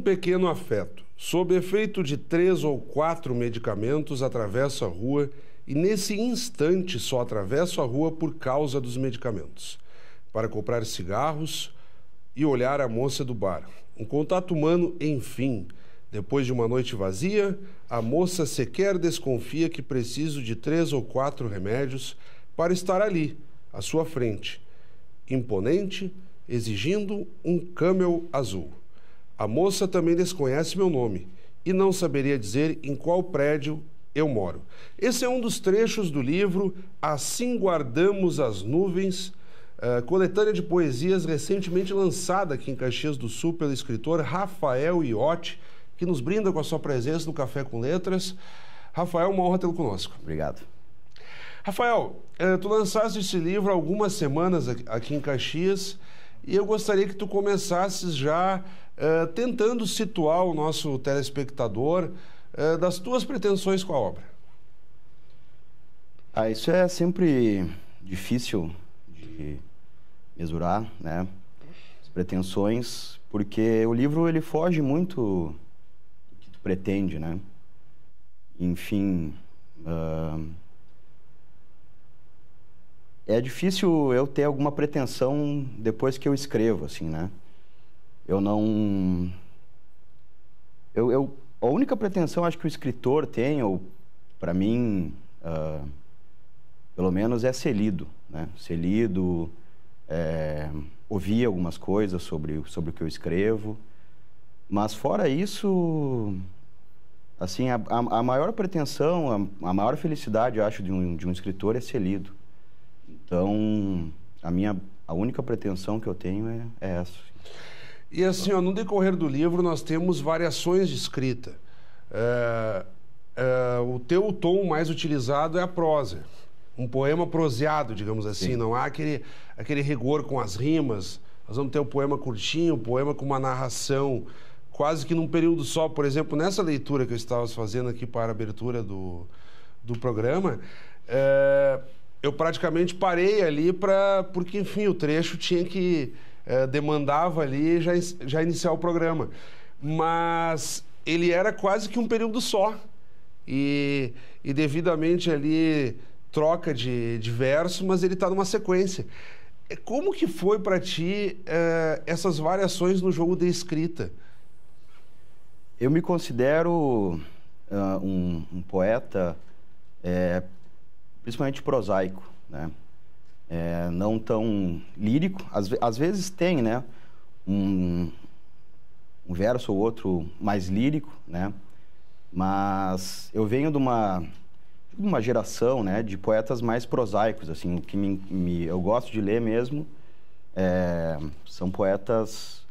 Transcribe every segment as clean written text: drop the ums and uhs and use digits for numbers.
pequeno afeto. Sob efeito de 3 ou 4 medicamentos, atravesso a rua e nesse instante só atravesso a rua por causa dos medicamentos. Para comprar cigarros e olhar a moça do bar. Um contato humano, enfim. Depois de uma noite vazia, a moça sequer desconfia que preciso de 3 ou 4 remédios para estar ali, à sua frente, imponente, exigindo um Camel azul. A moça também desconhece meu nome e não saberia dizer em qual prédio eu moro. Esse é um dos trechos do livro Assim Guardamos as Nuvens, coletânea de poesias recentemente lançada aqui em Caxias do Sul pelo escritor Rafael Iotti, que nos brinda com a sua presença no Café com Letras. Rafael, uma honra tê-lo conosco. Obrigado. Rafael, tu lançaste esse livro há algumas semanas aqui em Caxias e eu gostaria que tu começasses já tentando situar o nosso telespectador das tuas pretensões com a obra. Isso é sempre difícil de mesurar, né? As pretensões, porque o livro ele foge muito do que tu pretende, né? Enfim, é difícil eu ter alguma pretensão depois que eu escrevo, assim, né? Eu não... A única pretensão, acho que o escritor tem, ou para mim, pelo menos, é ser lido, né? Ser lido, ouvir algumas coisas sobre o que eu escrevo. Mas, fora isso, assim, a maior pretensão, a maior felicidade, eu acho, de um escritor é ser lido. Então, a única pretensão que eu tenho é essa. E assim, no decorrer do livro nós temos variações de escrita. O teu tom mais utilizado é a prosa. Um poema proseado, digamos assim. Sim. Não há aquele rigor com as rimas. Nós vamos ter um poema curtinho, um poema com uma narração quase que num período só. Por exemplo, nessa leitura que eu estava fazendo aqui para a abertura do programa, eu praticamente parei ali porque, enfim, o trecho tinha que... demandava ali já iniciar o programa. Mas ele era quase que um período só. E devidamente ali troca de verso, mas ele está numa sequência. Como que foi para ti essas variações no jogo de escrita? Eu me considero um poeta principalmente prosaico, né? Não tão lírico, às vezes tem, né, um verso ou outro mais lírico, né, mas eu venho de uma geração, né, de poetas mais prosaicos, assim, o que eu gosto de ler mesmo são poetas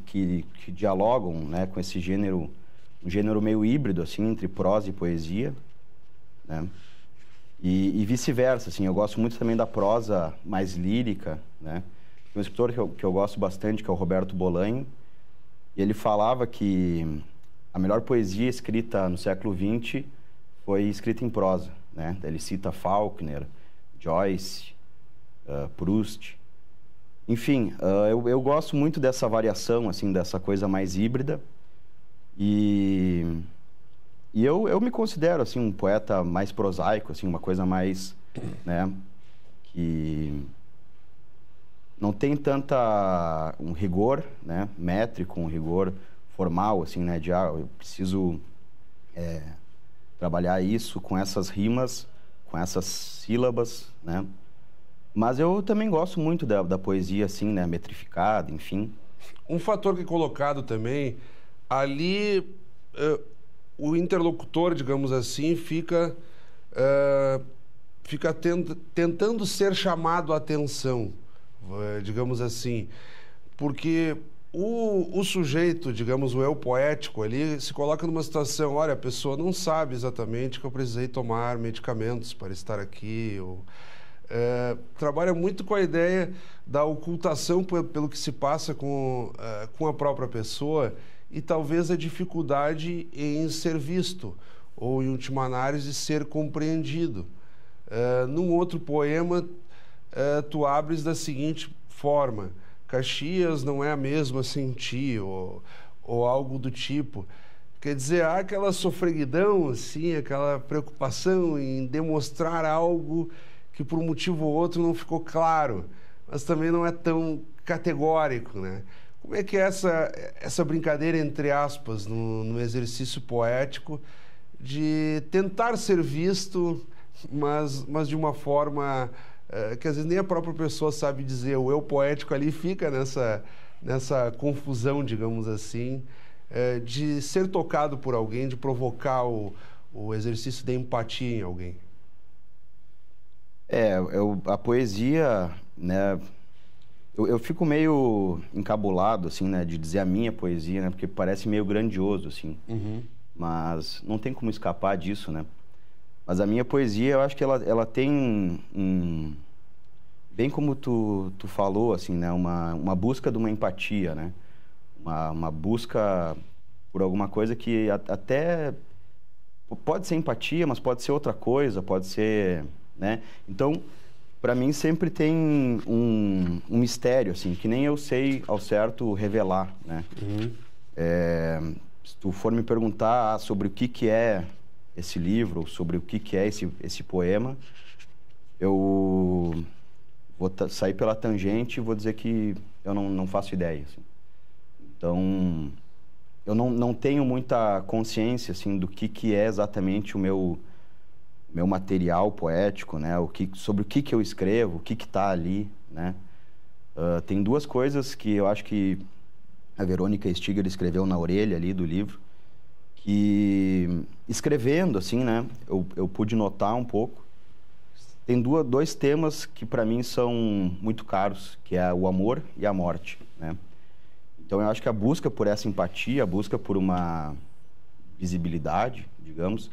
que dialogam, né, com esse gênero, um gênero meio híbrido, assim, entre prosa e poesia, né. E vice-versa, assim, eu gosto muito também da prosa mais lírica, né? Tem um escritor que eu gosto bastante, que é o Roberto Bolanho, e ele falava que a melhor poesia escrita no século XX foi escrita em prosa, né? Ele cita Faulkner, Joyce, Proust. Enfim, eu gosto muito dessa variação, assim, dessa coisa mais híbrida, e eu me considero, assim, um poeta mais prosaico, assim, uma coisa mais, né, que não tem um rigor, né, métrico, um rigor formal, assim, né, eu preciso trabalhar isso com essas rimas, com essas sílabas, né, mas eu também gosto muito da poesia, assim, né, metrificada, enfim. Um fator que é colocado também, ali... o interlocutor, digamos assim, fica tentando ser chamado a atenção, digamos assim, porque o sujeito, digamos, o eu poético ali, se coloca numa situação, olha, a pessoa não sabe exatamente que eu precisei tomar medicamentos para estar aqui, trabalha muito com a ideia da ocultação pelo que se passa com a própria pessoa, e talvez a dificuldade em ser visto, ou em última análise, ser compreendido. Num outro poema, tu abres da seguinte forma, Caxias não é a mesma sem ti, ou algo do tipo. Quer dizer, há aquela sofreguidão, assim, aquela preocupação em demonstrar algo que por um motivo ou outro não ficou claro, mas também não é tão categórico, né? Como é que é essa brincadeira, entre aspas, no exercício poético, de tentar ser visto, mas de uma forma que às vezes nem a própria pessoa sabe dizer. O eu poético ali fica nessa confusão, digamos assim, de ser tocado por alguém, de provocar o exercício da empatia em alguém. A poesia, né? Eu fico meio encabulado, assim, né, de dizer a minha poesia, né, porque parece meio grandioso, assim. Uhum. Mas não tem como escapar disso, né? Mas a minha poesia, eu acho que ela tem bem como tu falou, assim, né, uma busca de uma empatia, né? Uma busca por alguma coisa que até pode ser empatia, mas pode ser outra coisa, pode ser, né? Então, para mim sempre tem um mistério, assim, que nem eu sei ao certo revelar, né? Uhum. Se tu for me perguntar sobre o que é esse livro, sobre o que é esse poema, eu vou sair pela tangente e vou dizer que eu não faço ideia, assim. Então, eu não tenho muita consciência, assim, do que é exatamente o meu material poético, né? Sobre o que eu escrevo, o que está ali, né? Tem duas coisas que eu acho que a Verônica Stiger escreveu na orelha ali do livro, que escrevendo, assim, né? Eu pude notar um pouco. Tem dois temas que para mim são muito caros, que é o amor e a morte, né? Então eu acho que a busca por essa empatia, a busca por uma visibilidade, digamos,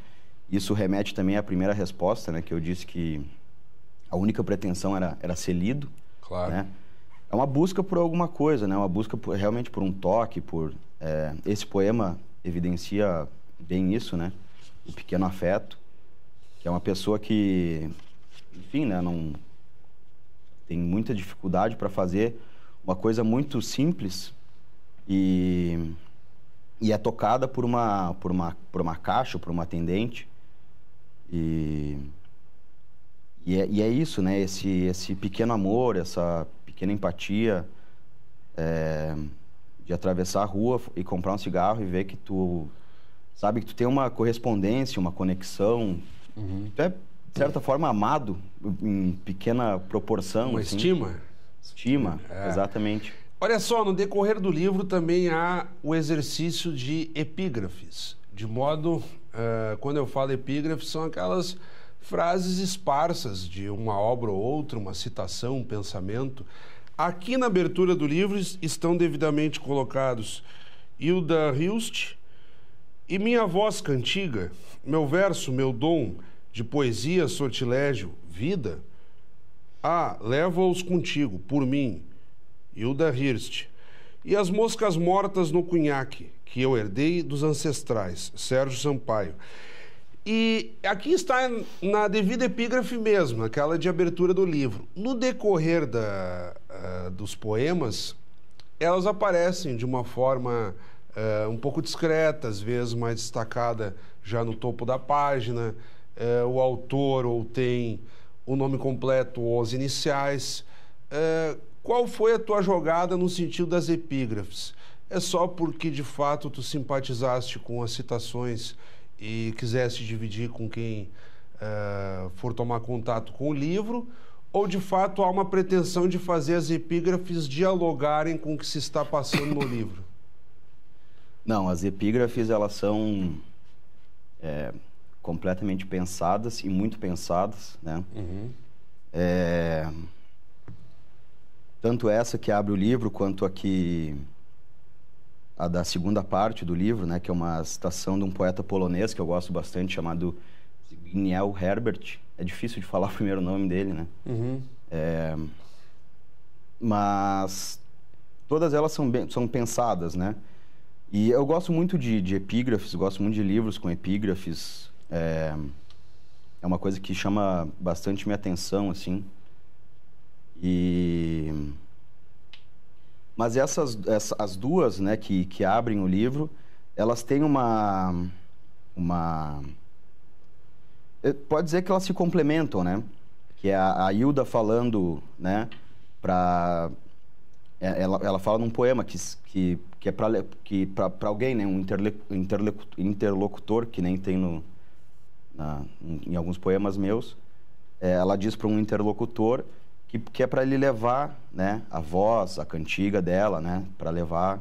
isso remete também à primeira resposta, né? Que eu disse que a única pretensão era ser lido. Claro. Né? É uma busca por alguma coisa, né? Uma busca realmente por um toque, esse poema evidencia bem isso, né? O pequeno afeto, que é uma pessoa que, enfim, né? Não tem muita dificuldade para fazer uma coisa muito simples e é tocada por uma caixa, por uma atendente. E é isso, né? Esse pequeno amor, essa pequena empatia, de atravessar a rua e comprar um cigarro e ver que tu sabe que tu tem uma correspondência, uma conexão. Uhum. Tu é, de certa forma, amado em pequena proporção. Uma assim. estima? Estima, exatamente. Olha só, no decorrer do livro também há o exercício de epígrafes. De modo, quando eu falo epígrafes, são aquelas frases esparsas de uma obra ou outra, uma citação, um pensamento. Aqui na abertura do livro estão devidamente colocados Hilda Hilst e Minha Voz Cantiga, Meu Verso, Meu Dom, de Poesia, Sortilégio, Vida. Leva-os contigo, por mim, Hilda Hilst. E As Moscas Mortas no Cunhaque, que eu herdei dos ancestrais, Sérgio Sampaio. E aqui está na devida epígrafe mesmo, aquela de abertura do livro. No decorrer dos poemas, elas aparecem de uma forma um pouco discreta, às vezes mais destacada já no topo da página. O autor ou tem o nome completo ou as iniciais. Qual foi a tua jogada no sentido das epígrafes? É só porque, de fato, tu simpatizaste com as citações e quisesse dividir com quem for tomar contato com o livro, ou de fato há uma pretensão de fazer as epígrafes dialogarem com o que se está passando no livro? Não, as epígrafes, elas são completamente pensadas e muito pensadas, né? Uhum. Tanto essa que abre o livro, quanto a da segunda parte do livro, né, que é uma citação de um poeta polonês que eu gosto bastante, chamado Zbigniew Herbert. É difícil de falar o primeiro nome dele, né? Uhum. Mas todas elas são pensadas, né? E eu gosto muito de epígrafes, gosto muito de livros com epígrafes. É uma coisa que chama bastante minha atenção, assim. Mas as duas, né, que abrem o livro, elas têm pode dizer que elas se complementam, né? Que é a Hilda falando, né, ela fala num poema que é para alguém, né, um interlocutor, que nem tem em alguns poemas meus. Ela diz para um interlocutor que é para ele levar, né, a voz, a cantiga dela, né, para levar,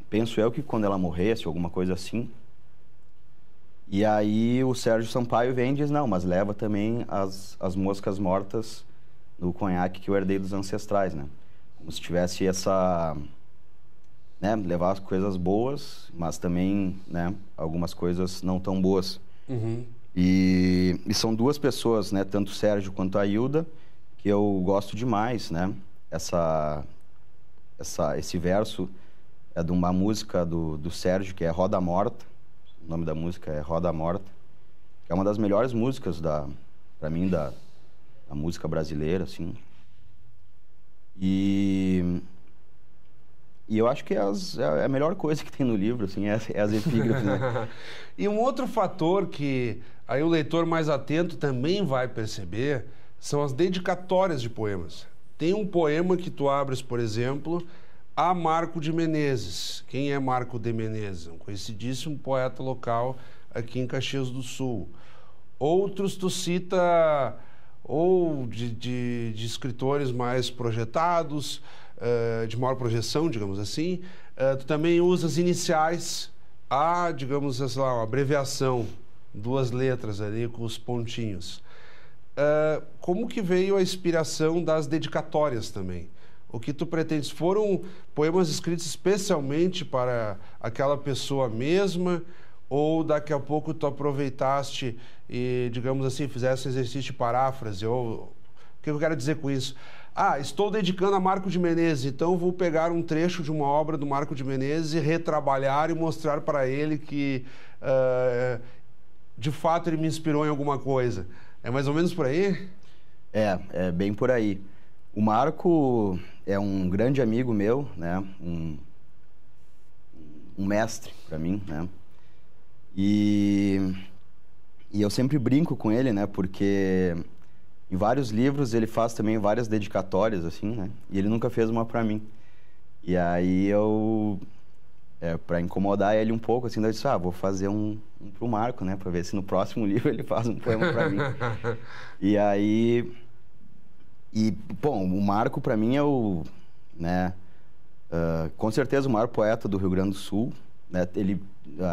penso eu que quando ela morresse, alguma coisa assim. E aí o Sérgio Sampaio vem e diz, não, mas leva também as moscas mortas no conhaque que eu herdei dos ancestrais, né? Como se tivesse né, levar as coisas boas, mas também, né, algumas coisas não tão boas. Uhum. E são duas pessoas, né, tanto o Sérgio quanto a Hilda, que eu gosto demais, né? Esse verso é de uma música do Sérgio, que é Roda Morta. O nome da música é Roda Morta, que é uma das melhores músicas para mim da música brasileira, assim. E eu acho que é a melhor coisa que tem no livro, assim, é as epígrafes, né? E um outro fator que aí o leitor mais atento também vai perceber são as dedicatórias de poemas. Tem um poema que tu abres, por exemplo, a Marco de Menezes. Quem é Marco de Menezes? Um conhecidíssimo poeta local aqui em Caxias do Sul. Outros tu cita ou de escritores mais projetados, de maior projeção, digamos assim. Tu também usas iniciais, digamos, sei lá, uma abreviação, 2 letras ali com os pontinhos. Como que veio a inspiração das dedicatórias também? O que tu pretendes? Foram poemas escritos especialmente para aquela pessoa mesma? Ou daqui a pouco tu aproveitaste e, digamos assim, fizesse um exercício de paráfrase? O que eu quero dizer com isso? Estou dedicando a Marco de Menezes, então vou pegar um trecho de uma obra do Marco de Menezes e retrabalhar e mostrar para ele que, de fato, ele me inspirou em alguma coisa. É mais ou menos por aí? É bem por aí. O Marco é um grande amigo meu, né? Um mestre para mim, né? E eu sempre brinco com ele, né? Porque em vários livros ele faz também várias dedicatórias, assim, né? E ele nunca fez uma para mim. E aí eu, para incomodar ele um pouco, assim, eu disse, vou fazer um pro Marco, né? Para ver se no próximo livro ele faz um poema para mim. E aí... bom, o Marco para mim é né, com certeza o maior poeta do Rio Grande do Sul, né? Ele,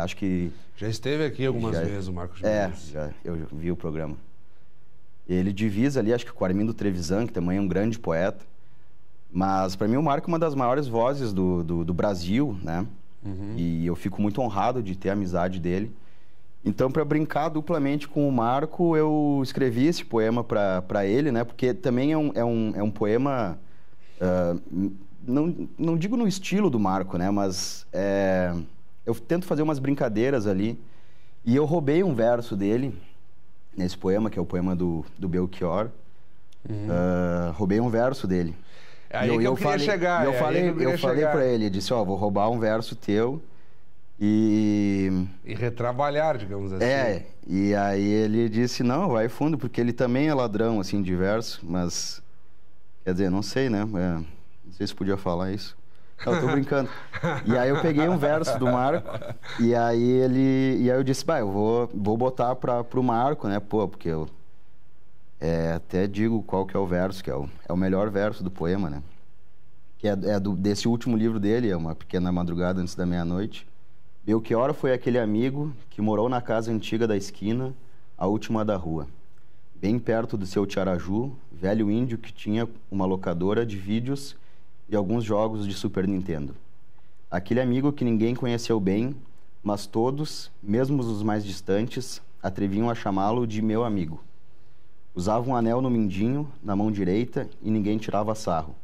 acho que... Já esteve aqui algumas vezes o Marco de Menezes. Eu vi o programa. Ele divisa ali, acho que com o Armindo Trevisan, que também é um grande poeta. Mas para mim o Marco é uma das maiores vozes do Brasil, né? Uhum. E eu fico muito honrado de ter a amizade dele. Então, para brincar duplamente com o Marco, eu escrevi esse poema para ele, né? Porque também é um poema, não digo no estilo do Marco, né? Mas eu tento fazer umas brincadeiras ali. E eu roubei um verso dele, nesse poema, que é o poema do Belchior. Uhum. Roubei um verso dele. É aí que eu queria chegar. Eu falei para ele, disse, vou roubar um verso teu. E retrabalhar, digamos assim. E aí ele disse, não, vai fundo, porque ele também é ladrão, assim, de verso, mas, quer dizer, não sei, né? Não sei se podia falar isso. Eu tô brincando. E aí eu peguei um verso do Marco, e aí eu disse, eu vou botar pro Marco, né? Porque eu até digo qual que é o verso, que é o melhor verso do poema, né? Que desse último livro dele, é Uma Pequena Madrugada Antes da Meia-Noite. Belchior foi aquele amigo que morou na casa antiga da esquina, a última da rua. Bem perto do seu Tiaraju, velho índio que tinha uma locadora de vídeos e alguns jogos de Super Nintendo. Aquele amigo que ninguém conheceu bem, mas todos, mesmo os mais distantes, atreviam a chamá-lo de meu amigo. Usava um anel no mindinho, na mão direita, e ninguém tirava sarro.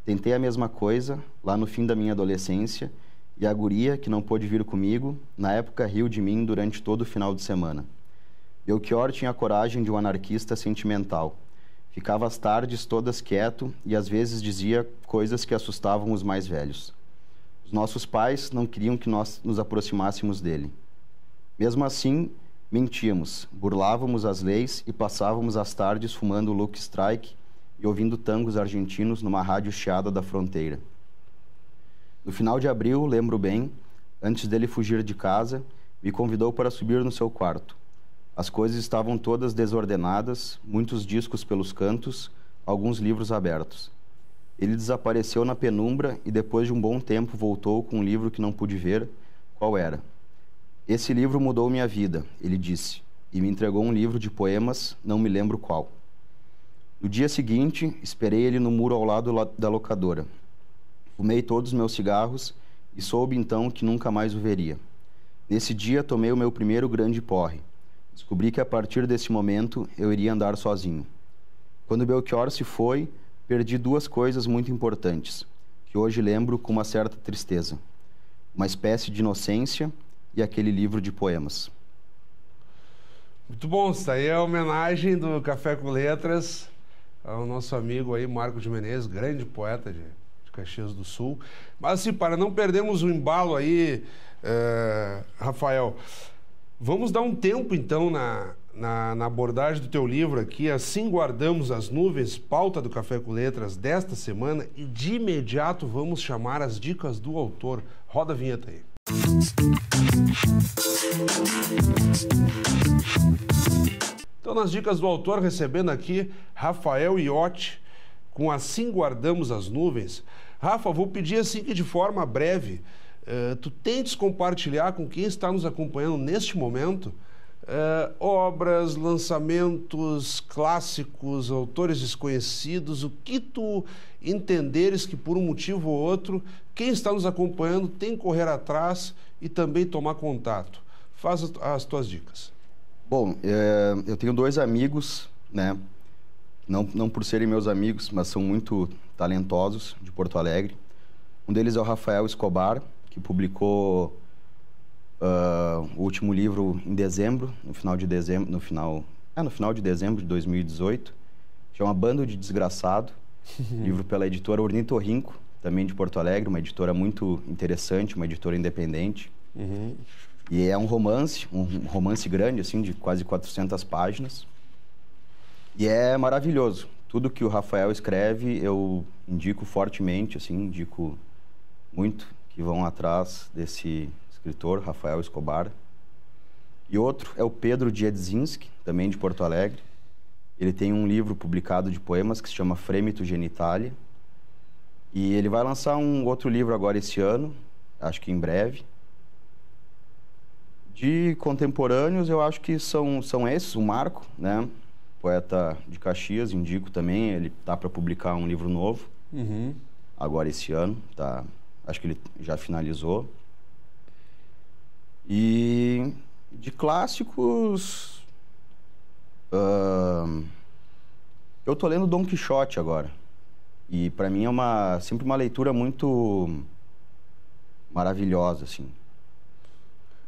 Tentei a mesma coisa, lá no fim da minha adolescência, e a guria, que não pôde vir comigo, na época riu de mim durante todo o final de semana. Belchior tinha a coragem de um anarquista sentimental. Ficava às tardes todas quieto e às vezes dizia coisas que assustavam os mais velhos. Os nossos pais não queriam que nós nos aproximássemos dele. Mesmo assim, mentíamos, burlávamos as leis e passávamos as tardes fumando Lucky Strike e ouvindo tangos argentinos numa rádio chiada da fronteira. No final de abril, lembro bem, antes dele fugir de casa, me convidou para subir no seu quarto. As coisas estavam todas desordenadas, muitos discos pelos cantos, alguns livros abertos. Ele desapareceu na penumbra e depois de um bom tempo voltou com um livro que não pude ver qual era. Esse livro mudou minha vida, ele disse, e me entregou um livro de poemas, não me lembro qual. No dia seguinte, esperei ele no muro ao lado da locadora. Fumei todos os meus cigarros e soube então que nunca mais o veria. Nesse dia, tomei o meu primeiro grande porre. Descobri que a partir desse momento eu iria andar sozinho. Quando Belchior se foi, perdi duas coisas muito importantes, que hoje lembro com uma certa tristeza. Uma espécie de inocência e aquele livro de poemas. Muito bom, isso aí é a homenagem do Café com Letras ao nosso amigo aí, Marco de Menezes, grande poeta de Caxias do Sul. Mas assim, para não perdermos o embalo aí, Rafael, vamos dar um tempo então na abordagem do teu livro aqui, Assim Guardamos as Nuvens, pauta do Café com Letras desta semana, e de imediato vamos chamar as dicas do autor. Roda a vinheta aí. Então, nas dicas do autor, recebendo aqui Rafael Iotti, com Assim Guardamos as Nuvens. Rafa, vou pedir assim que de forma breve, tu tentes compartilhar com quem está nos acompanhando neste momento obras, lançamentos clássicos, autores desconhecidos, o que tu entenderes que por um motivo ou outro, quem está nos acompanhando tem que correr atrás e também tomar contato. Faz as tuas dicas. Bom, eu tenho dois amigos, né? Não por serem meus amigos, mas são muito talentosos, de Porto Alegre. Um deles é o Rafael Escobar, que publicou o último livro em dezembro, no final de dezembro de 2018, chama Bando de Desgraçado, livro pela editora Ornitorrinco, também de Porto Alegre, uma editora muito interessante, uma editora independente. Uhum. E é um romance grande, assim, de quase 400 páginas. E é maravilhoso. Tudo que o Rafael escreve, eu indico fortemente, assim, indico muito que vão atrás desse escritor, Rafael Escobar. E outro é o Pedro Diedzinski, também de Porto Alegre. Ele tem um livro publicado de poemas que se chama Fremito Genitalia. E ele vai lançar um outro livro agora esse ano, acho que em breve. De contemporâneos, eu acho que são esses, o Marco, né? Poeta de Caxias, indico também, ele tá para publicar um livro novo, agora esse ano, tá? Acho que ele já finalizou. E de clássicos, eu tô lendo Dom Quixote agora, e para mim é sempre uma leitura muito maravilhosa, assim.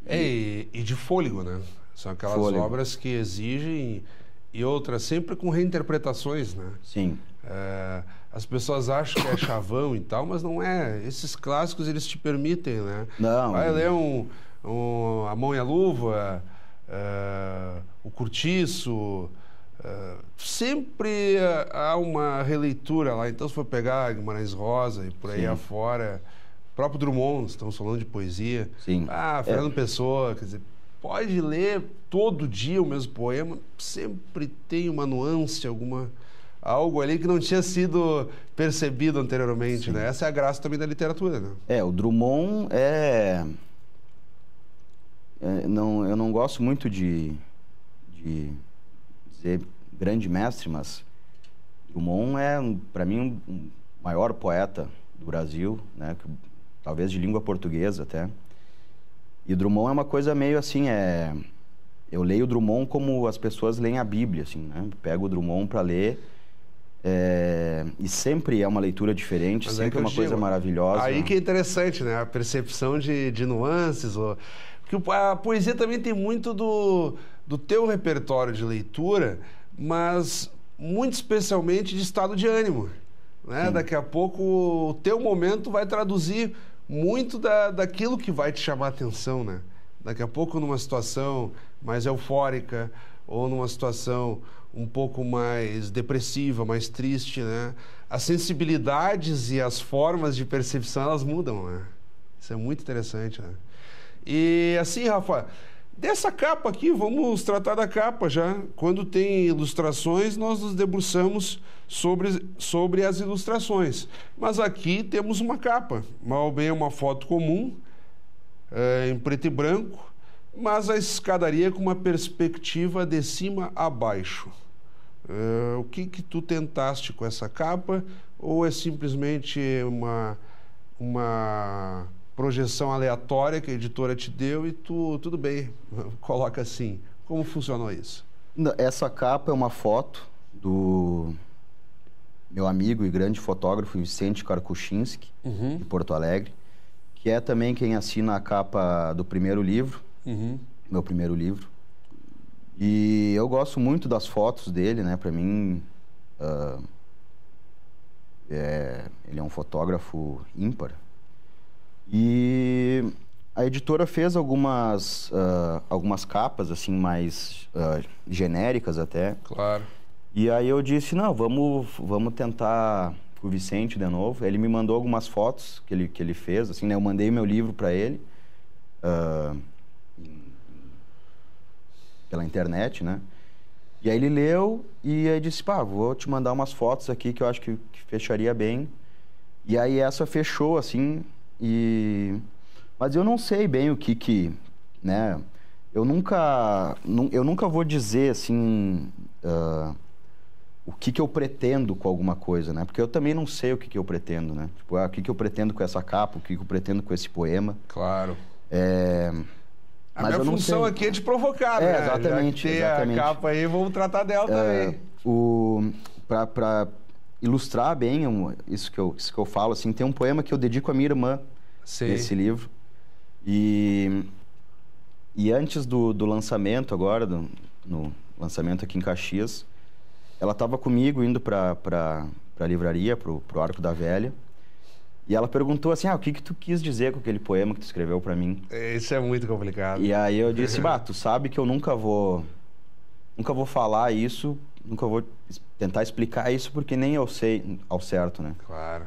E de fôlego, né? São aquelas obras que exigem, e outras sempre com reinterpretações, né? Sim. As pessoas acham que é chavão e tal, mas não é. Esses clássicos, eles te permitem, né? Não. Vai ler A Mão e a Luva, O Curtiço, sempre há uma releitura lá. Então, se for pegar Guimarães Rosa e por aí afora, próprio Drummond, estamos falando de poesia. Sim. Fernando Pessoa, quer dizer, pode ler todo dia o mesmo poema, sempre tem uma nuance, algo ali que não tinha sido percebido anteriormente, né? Essa é a graça também da literatura, né? O Drummond eu não gosto muito de dizer grande mestre, mas Drummond é, para mim, um maior poeta do Brasil, né? Talvez de língua portuguesa até. E o Drummond é uma coisa meio assim, eu leio o Drummond como as pessoas leem a Bíblia, assim, né? Pego o Drummond para ler, e sempre é uma leitura diferente, mas sempre é uma coisa maravilhosa. Aí que é interessante, né? A percepção de nuances, porque a poesia também tem muito do teu repertório de leitura, mas muito especialmente de estado de ânimo, né? Daqui a pouco o teu momento vai traduzir muito daquilo que vai te chamar a atenção, né? Daqui a pouco numa situação mais eufórica ou numa situação um pouco mais depressiva, mais triste, né? As sensibilidades e as formas de percepção, elas mudam, né? Isso é muito interessante, né? E assim, Rafa, dessa capa aqui, vamos tratar da capa já. Quando tem ilustrações, nós nos debruçamos sobre as ilustrações. Mas aqui temos uma capa, mal bem uma foto comum, em preto e branco, mas a escadaria com uma perspectiva de cima a baixo. O que tu tentaste com essa capa? Ou é simplesmente uma projeção aleatória que a editora te deu e tu, tudo bem, coloca assim. Como funcionou isso? Essa capa é uma foto do meu amigo e grande fotógrafo Vicente Karkuchinski, de Porto Alegre, que é também quem assina a capa do primeiro livro, meu primeiro livro. E eu gosto muito das fotos dele, né? Para mim, ele é um fotógrafo ímpar. E a editora fez algumas capas, assim, mais genéricas até. Claro. E aí eu disse, não, vamos tentar com o Vicente de novo. Ele me mandou algumas fotos que ele fez, assim, né? Eu mandei meu livro para ele, pela internet, né? E aí ele leu e aí disse, pá, vou te mandar umas fotos aqui que eu acho que fecharia bem. E aí essa fechou, assim... Mas eu não sei bem o que né? Eu nunca vou dizer assim o que eu pretendo com alguma coisa, né? Porque eu também não sei o que eu pretendo, né? Tipo, o que eu pretendo com essa capa, o que eu pretendo com esse poema. Claro. A Mas minha função aqui é te provocar, né? Exatamente. Já que tem a capa aí, vamos tratar dela também. Para ilustrar bem isso que eu falo, assim, tem um poema que eu dedico à minha irmã, nesse livro. E antes do lançamento agora, no lançamento aqui em Caxias, ela estava comigo indo para a livraria, pro Arco da Velha, e ela perguntou assim, o que tu quis dizer com aquele poema que tu escreveu para mim? Isso é muito complicado. E aí eu disse, tu sabe que eu nunca vou falar isso, nunca vou tentar explicar isso, porque nem eu sei ao certo, né? Claro.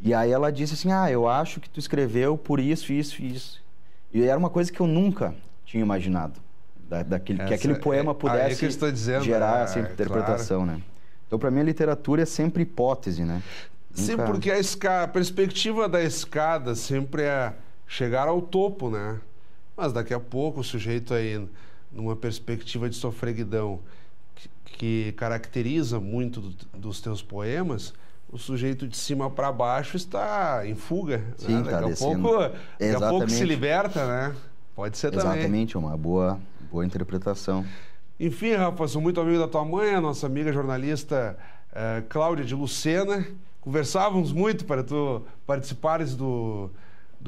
E aí ela disse assim, eu acho que tu escreveu por isso, isso e isso. E era uma coisa que eu nunca tinha imaginado, que aquele poema pudesse gerar essa interpretação, claro. Né? Então, para mim, a literatura é sempre hipótese, né? Sim, porque a perspectiva da escada sempre é chegar ao topo, né? Mas daqui a pouco o sujeito aí, numa perspectiva de sofreguidão que caracteriza muito dos teus poemas, o sujeito de cima para baixo está em fuga. Sim, né? Daqui a pouco se liberta, né? Pode ser também. Exatamente, é uma boa interpretação. Enfim, Rafa, sou muito amigo da tua mãe, a nossa amiga jornalista Cláudia de Lucena. Conversávamos muito para tu participares do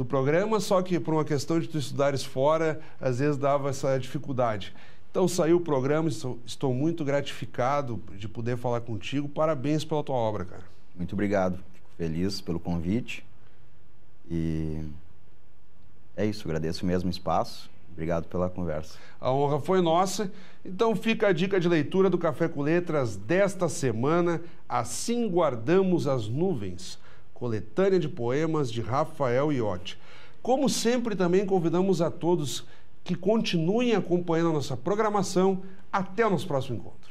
programa, só que por uma questão de tu estudares fora, às vezes dava essa dificuldade. Então saiu o programa, estou muito gratificado de poder falar contigo. Parabéns pela tua obra, cara. Muito obrigado. Fico feliz pelo convite. E é isso, agradeço mesmo o espaço. Obrigado pela conversa. A honra foi nossa. Então fica a dica de leitura do Café com Letras desta semana. Assim Guardamos as Nuvens, coletânea de poemas de Rafael Iotti. Como sempre, também convidamos a todos que continuem acompanhando a nossa programação. Até o nosso próximo encontro.